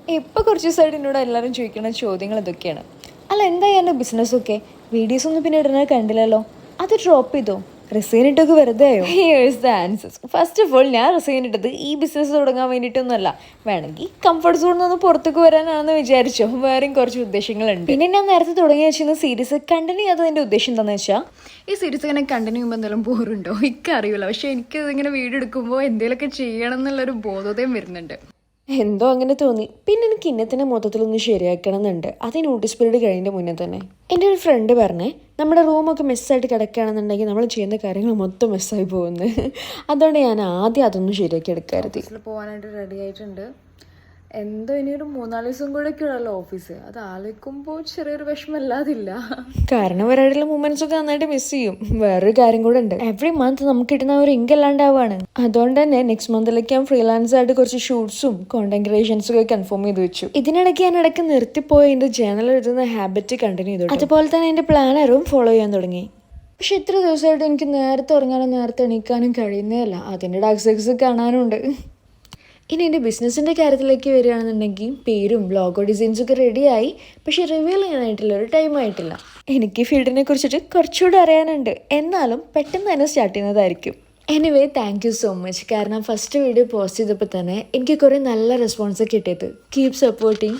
ഇപ്പോൾ കുറച്ച് ദിവസമായിട്ട് എന്നോട് എല്ലാവരും ചോദിക്കുന്ന ചോദ്യങ്ങൾ ഇതൊക്കെയാണ്. അല്ല, എന്തായി എൻ്റെ ബിസിനസ്സൊക്കെ? വീഡിയോസ് ഒന്നും പിന്നെ ഇടുന്നത് കണ്ടില്ലല്ലോ. അത് ഡ്രോപ്പ് ചെയ്തോ? റിസൈൻ ഇട്ടൊക്കെ വെറുതെ ആയോ? Here's the answers. First of all, ഞാൻ റിസൈൻ ഇട്ടത് ഈ ബിസിനസ് തുടങ്ങാൻ വേണ്ടിയിട്ടൊന്നുമല്ല. വേണമെങ്കിൽ കംഫർട്ട് സോണിൽ നിന്ന് പുറത്തേക്ക് വരാനാണെന്ന് വിചാരിച്ചോ. വേറെയും കുറച്ച് ഉദ്ദേശങ്ങളുണ്ട്. പിന്നെ ഞാൻ നേരത്തെ തുടങ്ങി വെച്ചിരുന്ന സീരീസ് കണ്ടിന്യൂ ചെയ്യാത്തതിൻ്റെ ഉദ്ദേശം എന്താണെന്ന് വെച്ചാൽ, ഈ സീരീസ് ഇങ്ങനെ കണ്ടിന്യൂ ചെയ്യുമ്പോൾ എന്തെങ്കിലും ബോറുണ്ടോ എനിക്കറിയില്ല. പക്ഷേ എനിക്കിതിങ്ങനെ വീഡിയോ എടുക്കുമ്പോൾ എന്തെങ്കിലുമൊക്കെ ചെയ്യണം എന്നുള്ളൊരു ബോധോദയം വരുന്നുണ്ട്. എന്തോ അങ്ങനെ തോന്നി. പിന്നെ എനിക്ക് ഇന്നത്തിൻ്റെ മൊത്തത്തിലൊന്ന് ശരിയാക്കണം എന്നുണ്ട്. അത് നോട്ടീസ് പീരീഡ് കഴിഞ്ഞതിൻ്റെ മുന്നേ തന്നെ എൻ്റെ ഒരു ഫ്രണ്ട് പറഞ്ഞേ, നമ്മുടെ റൂമൊക്കെ മെസ്സായിട്ട് കിടക്കുകയാണെന്നുണ്ടെങ്കിൽ നമ്മൾ ചെയ്യുന്ന കാര്യങ്ങൾ മൊത്തം മെസ്സായി പോകുന്നു. അതുകൊണ്ട് ഞാൻ ആദ്യം അതൊന്നും ശരിയാക്കി എടുക്കരുത്. പോകാനായിട്ട് റെഡി ആയിട്ടുണ്ട്. എന്തോ ഇനിയൊരു 3-4 ദിവസം കൂടെ ഒക്കെ ഉള്ളല്ലോ ഓഫീസ്. അത് ആലോചിക്കുമ്പോൾ ചെറിയൊരു വിഷമല്ലാതില്ല. കാരണം ഒരാളുടെ മൂമെന്റ്സ് ഒക്കെ നന്നായിട്ട് മിസ് ചെയ്യും. വേറൊരു കാര്യം കൂടെ ഉണ്ട്, എവറി മന്ത് നമുക്ക് കിട്ടുന്ന ഒരു ഇൻകം അല്ലാണ്ടാവാണ്. അതുകൊണ്ട് തന്നെ നെക്സ്റ്റ് മന്തിലേക്ക് ഞാൻ ഫ്രീലാൻസ് ആയിട്ട് കുറച്ച് ഷൂട്ട്സും കോണ്ടന്റ് ക്രിയേഷൻസും ഒക്കെ കൺഫേം ചെയ്ത് വെച്ചു. ഇതിനിടയ്ക്ക് ഞാൻ ഇടയ്ക്ക് നിർത്തിപ്പോയി എൻ്റെ ജേണൽ എഴുതുന്ന ഹാബിറ്റ് കണ്ടിന്യൂ ചെയ്തു. അതുപോലെ തന്നെ എൻ്റെ പ്ലാനറും ഫോളോ ചെയ്യാൻ തുടങ്ങി. പക്ഷെ ഇത്ര ദിവസമായിട്ട് എനിക്ക് നേരത്തെ ഉറങ്ങാനും നേരത്തെ എണീക്കാനും കഴിയുന്നേ അല്ല. അതിൻ്റെ ഡാർക്ക് സൈഡ്സ് കാണാനുണ്ട്. ഇനി എൻ്റെ ബിസിനസ്സിൻ്റെ കാര്യത്തിലേക്ക് വരികയാണെന്നുണ്ടെങ്കിൽ പേരും ലോഗോ ഡിസൈൻസൊക്കെ റെഡിയായി. പക്ഷെ റിവീൽ ചെയ്യാനായിട്ടില്ല, ഒരു ടൈം ആയിട്ടില്ല. എനിക്ക് ഫീൽഡിനെ കുറിച്ചിട്ട് കുറച്ചുകൂടെ അറിയാനുണ്ട്. എന്നാലും പെട്ടെന്ന് തന്നെ സ്റ്റാർട്ട് ചെയ്യുന്നതായിരിക്കും. Anyway, thank you so much. കാരണം ഫസ്റ്റ് വീഡിയോ പോസ്റ്റ് ചെയ്തപ്പോൾ തന്നെ എനിക്ക് കുറേ നല്ല റെസ്പോൺസ് കിട്ടിയത്. Keep supporting.